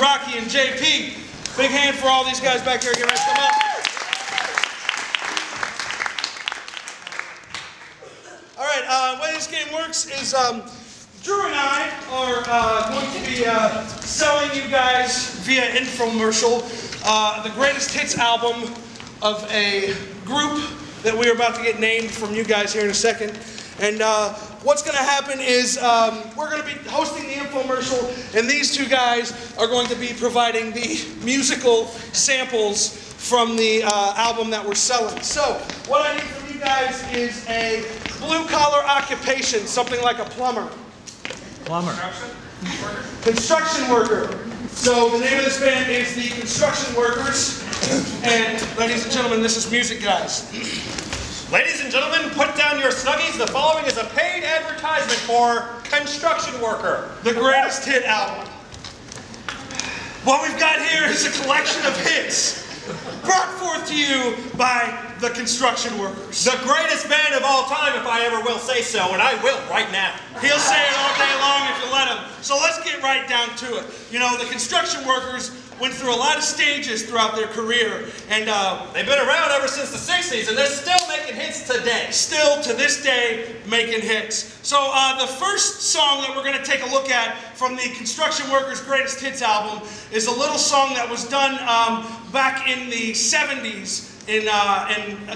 Rocky, and JP. Big hand for all these guys back here. Get ready to come up. All right, way this game works is Drew and I are going to be selling you guys via infomercial the greatest hits album of a group that we're about to get named from you guys here in a second. And what's going to happen is we're going to be hosting the infomercial, and these two guys are going to be providing the musical samples from the album that we're selling. So what I need from you guys is a blue-collar occupation, something like a plumber. Plumber. Construction worker. So the name of this band is the Construction Workers. And ladies and gentlemen, this is music, guys. Ladies and gentlemen, put down your snuggies. The following is a paid advertisement for Construction Worker, the greatest hit album. What we've got here is a collection of hits brought forth to you by the Construction Workers. the greatest band of all time, if I ever will say so, and I will right now. He'll say it all day long if you let him. So let's get right down to it. You know, the Construction Workers went through a lot of stages throughout their career, and They've been around ever since the 60s, and they're still making hits today. still to this day making hits. So the first song that we're going to take a look at from the Construction Workers' Greatest Hits album is a little song that was done back in the 70s in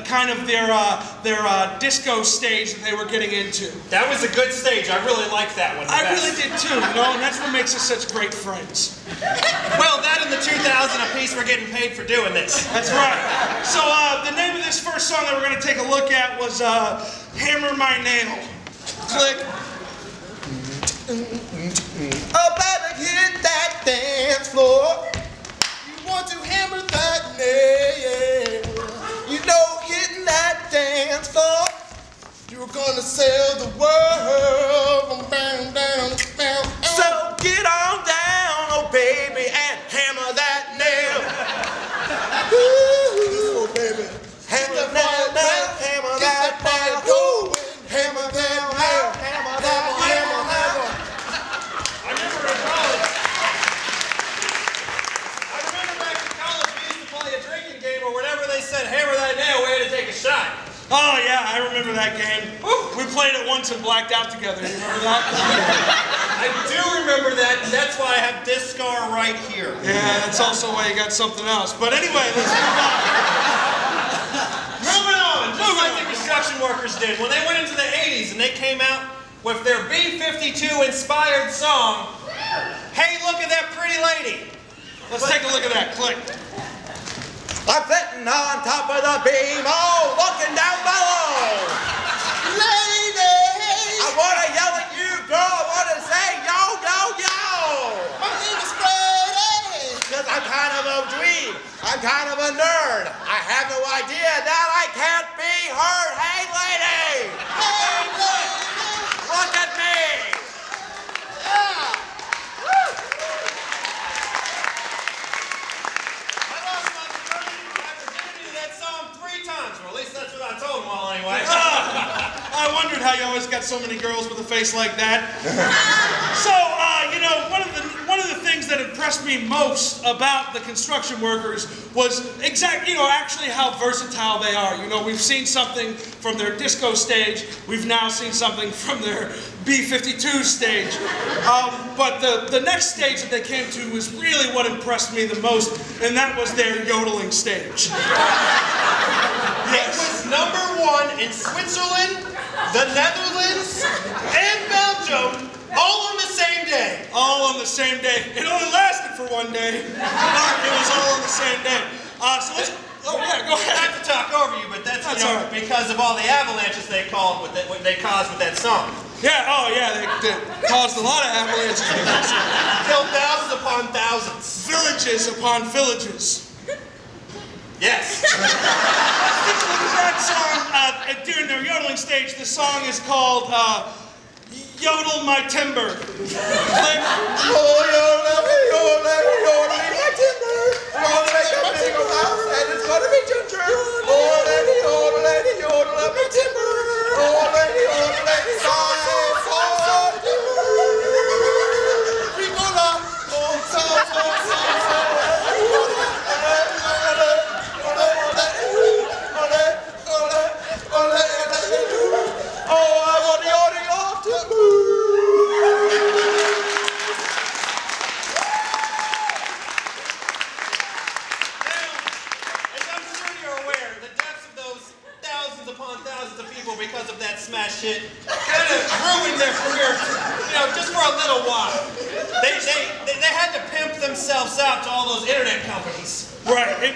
kind of their disco stage that they were getting into. That was a good stage. I really liked that one. I really did too, you know, and that's what makes us such great friends. Well, that and the $2,000 a piece we're getting paid for doing this. That's right. So the name of this first song that we're going to take a look at was Hammer My Nail. Click. About to hit that dance floor. You want to hammer that nail. You know, hitting that dance floor. You're gonna sell the world. Bam, bam, bam. So get on down, oh baby, and hammer that nail. Ooh, baby. Hammer that nail, hammer that nail. Go, hammer that nail, hammer that hammer, hammer. I remember in college. I remember back in college we used to play a drinking game, or whenever they said hammer that nail, we had to take a shot. Oh yeah, I remember that game. We played it once and blacked out together. You remember that? I do remember that, and that's why I have this scar right here. Yeah, that's also why you got something else. But anyway, let's move on. Moving on, just like the Construction Workers did when they went into the 80s and they came out with their B-52 inspired song, Hey Look at That Pretty Lady. Let's take a look at that. Click. I'm sitting on top of the beam, oh, looking down below. Lady, I want to yell at you, girl. I want to say, yo, yo, yo. My name is Freddie. Because I'm kind of a dweeb. I'm kind of a nerd. I have no idea that I can't be heard. Hey, lady. Hey, lady. Look at me. Yeah. Woo. That song 3 times, or at least that's what I told them all anyway. I wondered how you always got so many girls with a face like that. So, you know, one of the things that impressed me most about the Construction Workers was actually how versatile they are. You know, we've seen something from their disco stage. We've now seen something from their B-52 stage. But the next stage that they came to was really what impressed me the most, and that was their yodeling stage. It was #1 in Switzerland, the Netherlands, and Belgium, all on the same day. All on the same day. It only lasted for one day, but it was all on the same day. So let's, oh yeah, go ahead. Not to talk over you, but that's all right. because of all the avalanches they caused with that song. Yeah, oh yeah, they caused a lot of avalanches. Killed thousands upon thousands. Villages upon villages. Yes. Let's take a look at that song during their yodeling stage. The song is called Yodel My Timber. Click. Oh, yodel, my timber. I'm gonna make a big old house, and it's gonna be ginger. Oh, lady, yodel, my timber. Oh, lady, sigh, sigh, timber. We gonna, oh, sigh, sigh, sigh. shit kind of ruined their career, you know, just for a little while. They had to pimp themselves out to all those internet companies. Right,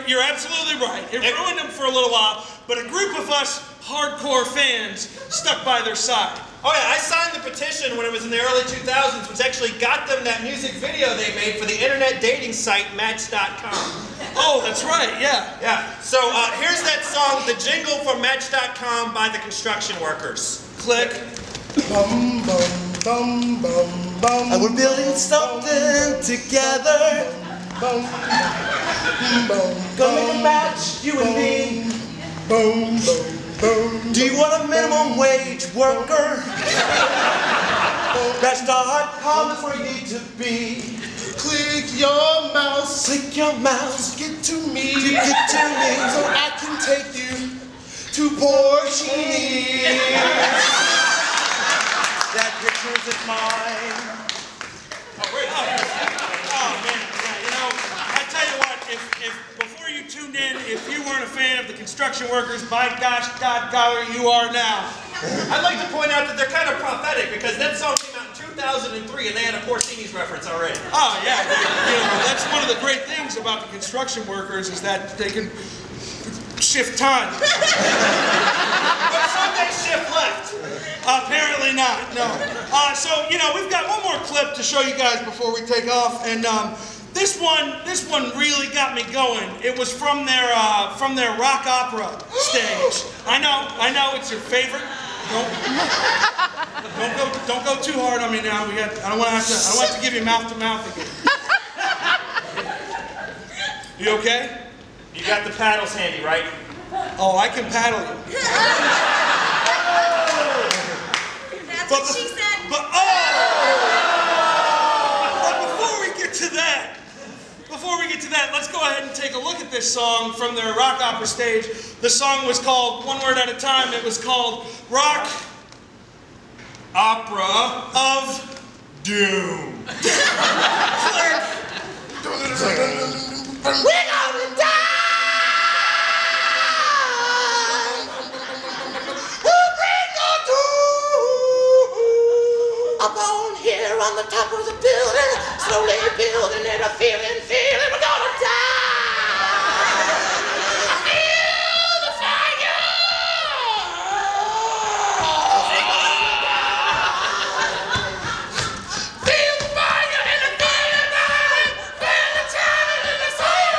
you're absolutely right. It ruined them for a little while, but a group of us hardcore fans stuck by their side. Oh yeah, I signed the petition when it was in the early 2000s, which actually got them that music video they made for the internet dating site Match.com. Oh, that's right, yeah. Yeah, so here's that song, the jingle for Match.com by the Construction Workers. Click. Bum, bum, bum, bum, bum. And we're building something together. Bum, bum, Gonna make a match, you and me. bum, bum, bum. Do you want a minimum wage worker? Match.com is where you need to be. Click your mouse. Click your mouse. Get to me. To get to me. So I can take you to Porcini. That picture's of mine. Oh man, yeah, you know, I tell you what, if before you tuned in, if you weren't a fan of the Construction Workers, by gosh, God golly, you are now. I'd like to point out that they're kind of prophetic because that song came out in 2003 and they had a Porcini's reference already. Oh yeah, you know, that's one of the great things about the Construction Workers is that they can shift time. But Sunday shift left. Apparently not, no. So, you know, we've got one more clip to show you guys before we take off, and this one really got me going. It was from their rock opera stage. I know, it's your favorite. Don't go too hard on me now. I don't want to have to give you mouth to mouth again. You okay? You got the paddles handy, right? Oh, I can paddle you. That's what she said. But before we get to that, let's go ahead and take a look at this song from their rock opera stage. The song was called, one word at a time, it was called Rock Opera of Doom. We're gonna die! We'll bring the doom up on here on the top of the building, slowly building it, a feeling we're gonna die! Feel the fire! Feel the fire and the feeling burning, feel the time and the fire!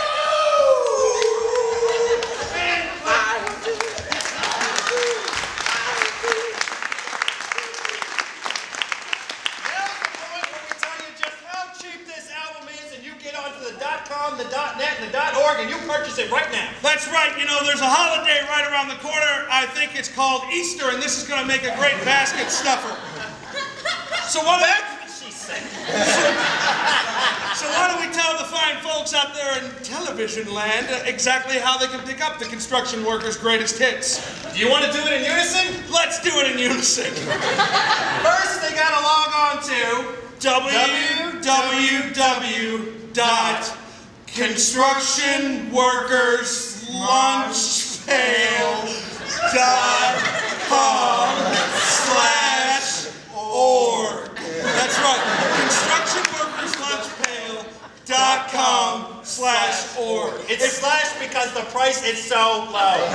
.com, the .net, and the .org, and you purchase it right now. That's right, you know, there's a holiday right around the corner. I think it's called Easter, and this is going to make a great basket stuffer. So why don't we tell the fine folks out there in television land exactly how they can pick up the Construction Workers' greatest hits? Do you want to do it in unison? Let's do it in unison. First, they got to log on to www.constructionworkerslunchpail.com/org. That's right, constructionworkerslunchpail.com/org. It's slash because the price is so low.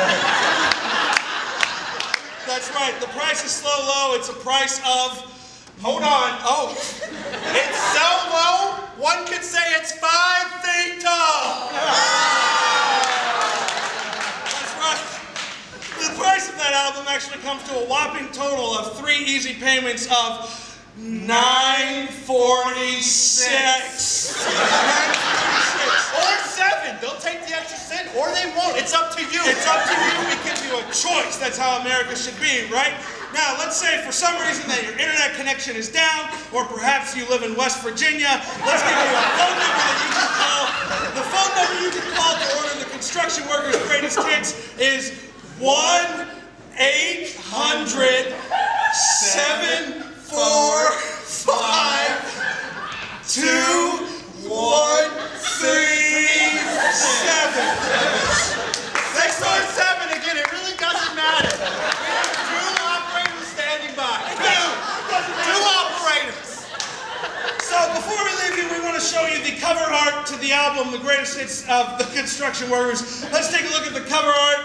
That's right, the price is so low, it's a price of... Hold on. Oh. It's so low, one could say it's 5 feet tall. That's right. The price of that album actually comes to a whopping total of 3 easy payments of $9.46. Or 7. They'll take the extra cent, or they won't. It's up to you. It's up to you. We give you a choice. That's how America should be, right? Now, let's say for some reason that your internet connection is down, or perhaps you live in West Virginia. Let's give you a phone number that you can call. The phone number you can call to order the Construction Workers' greatest hits is 1-800-745-2137. 6 or 7 again, it really doesn't matter. We have 2 operators before we leave you, we want to show you the cover art to the album, The Greatest Hits of the Construction Workers. Let's take a look at the cover art.